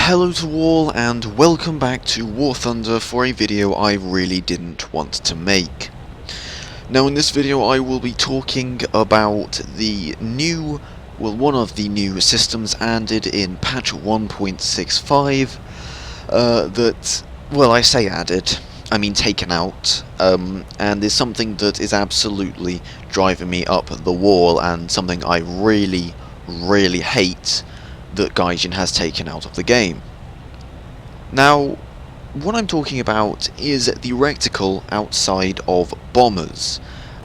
Hello to all and welcome back to War Thunder for a video I really didn't want to make. Now in this video I will be talking about the new, one of the new systems added in patch 1.65 that, I say added, I mean taken out, and is something that is absolutely driving me up the wall and something I really hate that Gaijin has taken out of the game. Now, what I'm talking about is the reticle outside of bombers,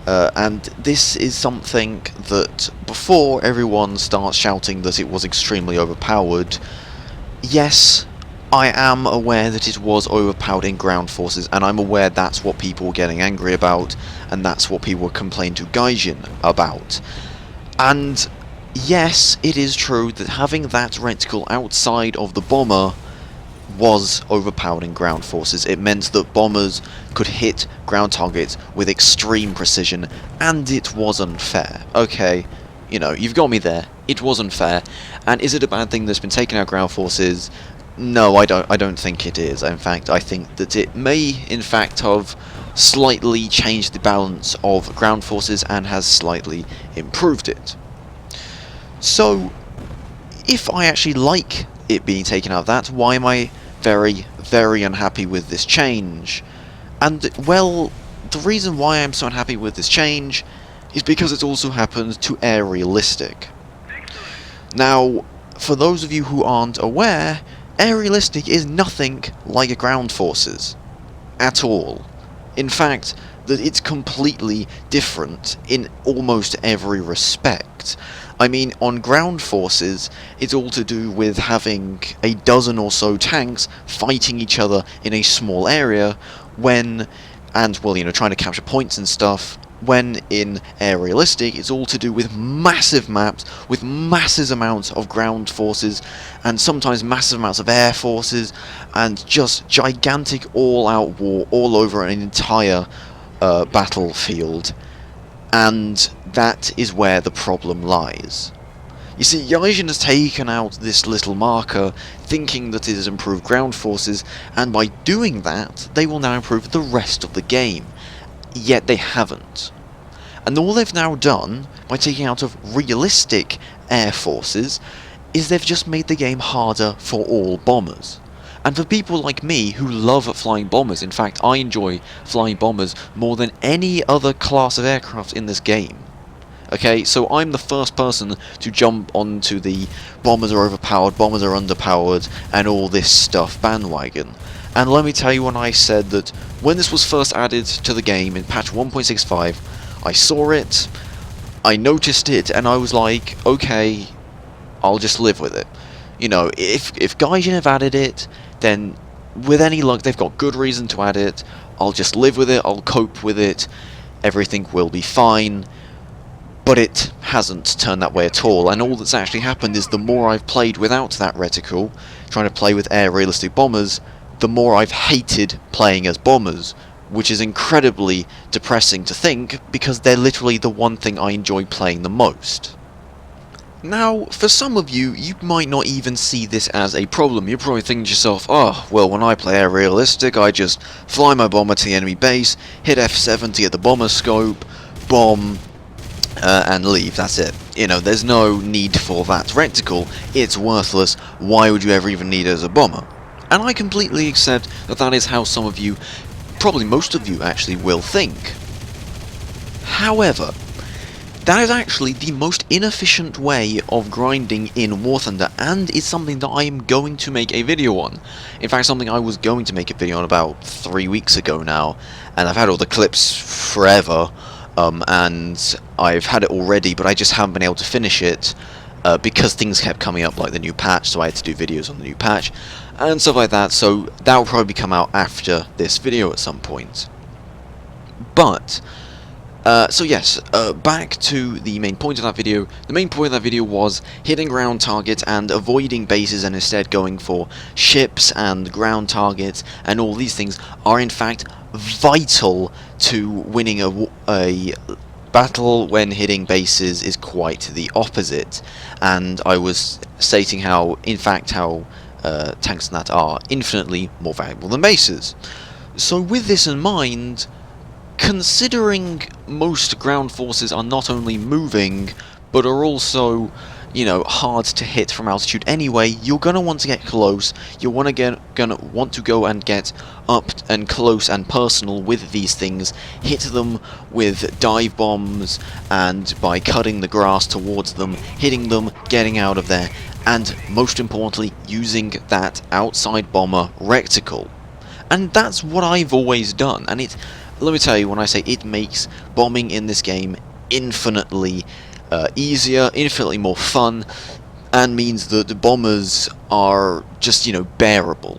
and this is something that before everyone starts shouting that it was extremely overpowered, yes, I am aware that it was overpowered in ground forces, and I'm aware that's what people were getting angry about, and that's what people were complaining to Gaijin about. And yes, it is true that having that reticle outside of the bomber was overpowered in ground forces. It meant that bombers could hit ground targets with extreme precision, and it was unfair. Okay, you know, you've got me there. It was unfair. And is it a bad thing that's been taken out ground forces? No, I don't think it is. In fact, I think that it may, in fact, have slightly changed the balance of ground forces and has slightly improved it. So, if I actually like it being taken out of that, why am I very unhappy with this change? And, well, the reason why I'm so unhappy with this change is because it's also happened to Air Realistic. Now, for those of you who aren't aware, Air Realistic is nothing like ground forces. At all. In fact, that it's completely different in almost every respect. I mean, on ground forces, it's all to do with having a dozen or so tanks fighting each other in a small area trying to capture points and stuff, when in Air Realistic, it's all to do with massive maps, with massive amounts of ground forces, and sometimes massive amounts of air forces, and just gigantic all-out war all over an entire battlefield. And that is where the problem lies. You see, Gaijin has taken out this little marker, thinking that it has improved ground forces, and by doing that, they will now improve the rest of the game. Yet they haven't. And all they've now done, by taking out of realistic air forces, is they've just made the game harder for all bombers. And for people like me who love flying bombers, in fact I enjoy flying bombers more than any other class of aircraft in this game. Okay, so I'm the first person to jump onto the bombers are overpowered, bombers are underpowered, and all this stuff bandwagon. And let me tell you, when I said that when this was first added to the game in patch 1.65, I saw it, I noticed it, and I was like, okay, I'll just live with it. You know, if Gaijin have added it, then with any luck they've got good reason to add it. I'll just live with it, I'll cope with it, everything will be fine. But it hasn't turned that way at all, and all that's actually happened is the more I've played without that reticle, trying to play with Air Realistic bombers, the more I've hated playing as bombers, which is incredibly depressing to think, because they're literally the one thing I enjoy playing the most. Now, for some of you, you might not even see this as a problem. You're probably thinking to yourself, oh, well, when I play Air Realistic, I just fly my bomber to the enemy base, hit F70 at the bomber scope, bomb, and leave. That's it. You know, there's no need for that reticle. It's worthless. Why would you ever even need it as a bomber? And I completely accept that that is how some of you, probably most of you actually, will think. However, that is actually the most inefficient way of grinding in War Thunder, and is something that I am going to make a video on. In fact, something I was going to make a video on about 3 weeks ago now, and I've had all the clips forever, and I've had it already, but I just haven't been able to finish it, because things kept coming up, like the new patch, so I had to do videos on the new patch, and stuff like that, so that will probably come out after this video at some point. But so yes, back to the main point of that video. The main point of that video was hitting ground targets and avoiding bases, and instead going for ships and ground targets, and all these things are in fact vital to winning a battle. When hitting bases is quite the opposite. And I was stating how, in fact, how tanks that are infinitely more valuable than bases. So with this in mind, considering most ground forces are not only moving, but are also, you know, hard to hit from altitude anyway, you're going to want to get close. You're gonna want to go and get up and close and personal with these things, hit them with dive bombs, and by cutting the grass towards them, hitting them, getting out of there, and most importantly, using that outside bomber reticle. And that's what I've always done, and let me tell you, when I say it makes bombing in this game infinitely easier, infinitely more fun, and means that the bombers are just, you know, bearable.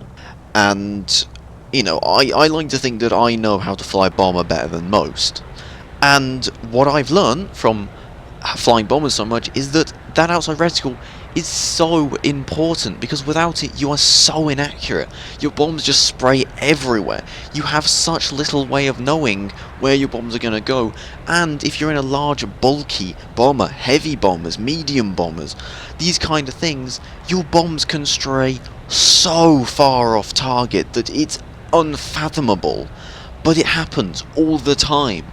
And, you know, I like to think that I know how to fly a bomber better than most. And what I've learned from flying bombers so much is that that outside reticle is so important, because without it you are so inaccurate. Your bombs just spray everywhere. You have such little way of knowing where your bombs are going to go, and if you're in a large bulky bomber, heavy bombers, medium bombers, these kind of things, your bombs can stray so far off target that it's unfathomable. But it happens all the time,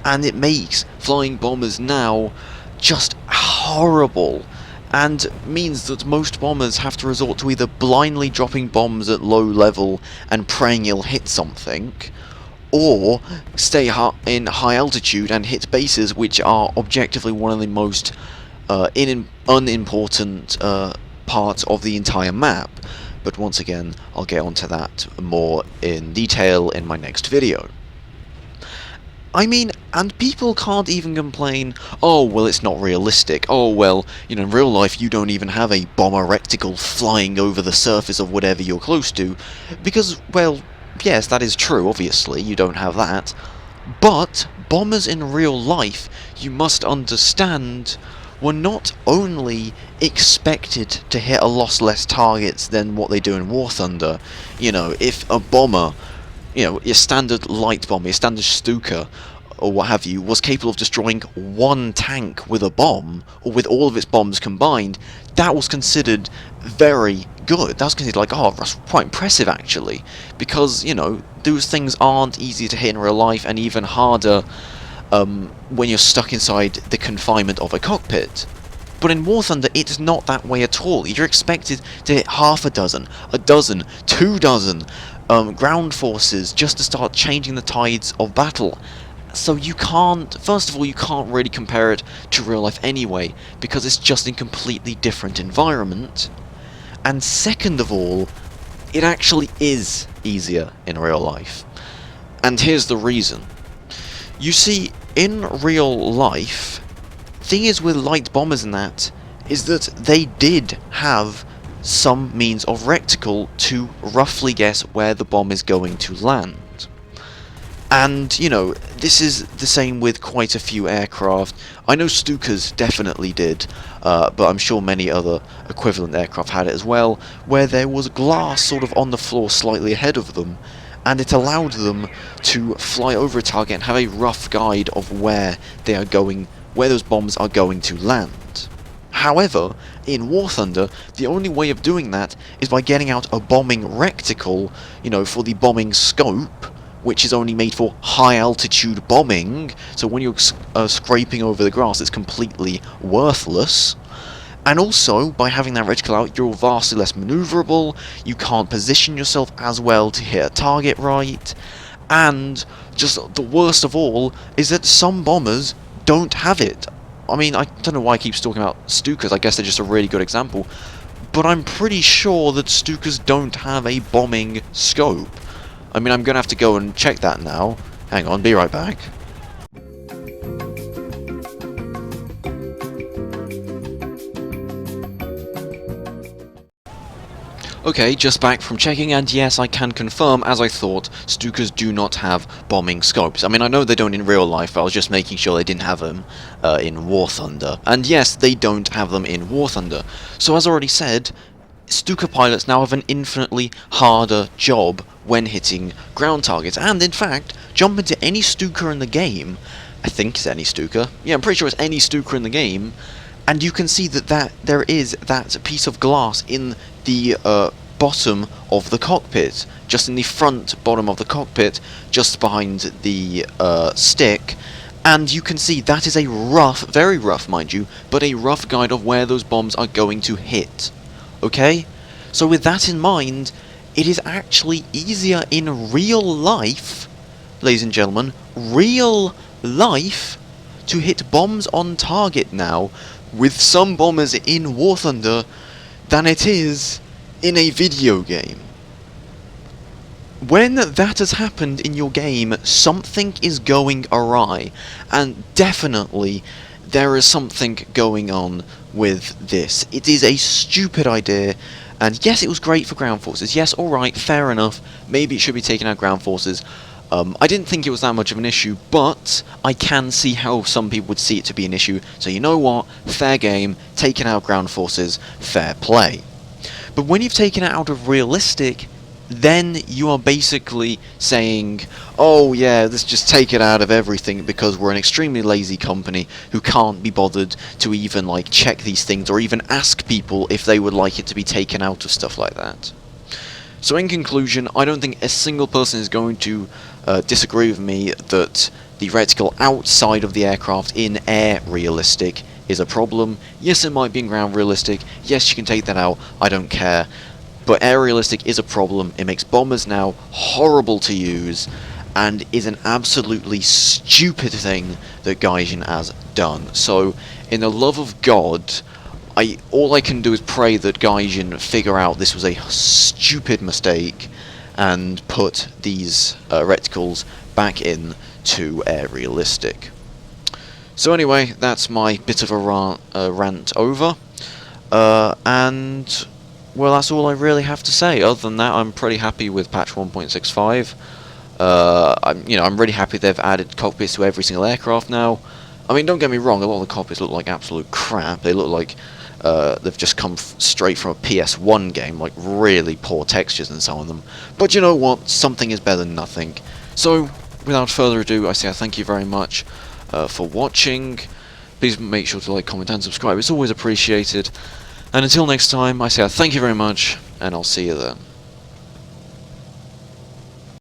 and it makes flying bombers now just horrible, and means that most bombers have to resort to either blindly dropping bombs at low level and praying you'll hit something, or stay in high altitude and hit bases, which are objectively one of the most unimportant parts of the entire map. But once again, I'll get onto that more in detail in my next video. I mean, and people can't even complain, oh, well, it's not realistic, oh, well, you know, in real life you don't even have a bomber reticle flying over the surface of whatever you're close to, because, well, yes, that is true, obviously, you don't have that, but bombers in real life, you must understand, were not only expected to hit a lot less targets than what they do in War Thunder. You know, if a bomber, you know, your standard light bomber, your standard Stuka, or what have you, was capable of destroying one tank with a bomb, or with all of its bombs combined, that was considered very good. That was considered like, oh, that's quite impressive, actually. Because, you know, those things aren't easy to hit in real life, and even harder when you're stuck inside the confinement of a cockpit. But in War Thunder, it's not that way at all. You're expected to hit half a dozen, 2 dozen, ground forces just to start changing the tides of battle. So you can't, first of all, you can't really compare it to real life anyway, because it's just a completely different environment. And second of all, it actually is easier in real life. And here's the reason. You see, in real life, thing is with light bombers and that, is that they did have some means of reticle to roughly guess where the bomb is going to land. And, you know, this is the same with quite a few aircraft. I know Stukas definitely did, but I'm sure many other equivalent aircraft had it as well, where there was glass sort of on the floor slightly ahead of them, and it allowed them to fly over a target and have a rough guide of where they are going, where those bombs are going to land. However, in War Thunder, the only way of doing that is by getting out a bombing reticle, you know, for the bombing scope, which is only made for high-altitude bombing, so when you're scraping over the grass, it's completely worthless. And also, by having that reticle out, you're vastly less maneuverable, you can't position yourself as well to hit a target right, and just the worst of all is that some bombers don't have it. I mean, I don't know why I keep talking about Stukas, I guess they're just a really good example, but I'm pretty sure that Stukas don't have a bombing scope. I mean, I'm going to have to go and check that now. Hang on, be right back. Okay, just back from checking, and yes, I can confirm, as I thought, Stukas do not have bombing scopes. I mean, I know they don't in real life, but I was just making sure they didn't have them in War Thunder. And yes, they don't have them in War Thunder. So as I already said, Stuka pilots now have an infinitely harder job when hitting ground targets, and in fact, jump into any Stuka in the game, I think it's any Stuka, yeah, I'm pretty sure it's any Stuka in the game, and you can see that there is that piece of glass in the bottom of the cockpit, just in the front bottom of the cockpit, just behind the stick. And you can see that is a rough, very rough mind you, but a rough guide of where those bombs are going to hit. Okay? So with that in mind, it is actually easier in real life, ladies and gentlemen, real life, to hit bombs on target now with some bombers in War Thunder than it is in a video game. When that has happened in your game, something is going awry, and definitely there is something going on with this. It is a stupid idea, and yes, it was great for ground forces. Yes, alright, fair enough, maybe it should be taking out ground forces. I didn't think it was that much of an issue, but I can see how some people would see it to be an issue, so you know what, fair game, taking out ground forces, fair play. But when you've taken it out of realistic, then you are basically saying, oh yeah, let's just take it out of everything because we're an extremely lazy company who can't be bothered to even like check these things or even ask people if they would like it to be taken out of stuff like that. So in conclusion, I don't think a single person is going to disagree with me that the reticle outside of the aircraft in air realistic is a problem. Yes, it might be in ground realistic, yes you can take that out, I don't care. But air realistic is a problem, it makes bombers now horrible to use, and is an absolutely stupid thing that Gaijin has done. So, in the love of God, all I can do is pray that Gaijin figure out this was a stupid mistake, and put these reticles back in to air realistic. So anyway, that's my bit of a rant over, and well, that's all I really have to say. Other than that, I'm pretty happy with patch 1.65. I'm really happy they've added cockpits to every single aircraft now. I mean, don't get me wrong, a lot of the cockpits look like absolute crap. They look like they've just come straight from a PS1 game, like really poor textures in some of them. But you know what? Something is better than nothing. So, without further ado, I say thank you very much for watching. Please make sure to like, comment, and subscribe. It's always appreciated. And until next time, I say thank you very much, and I'll see you then.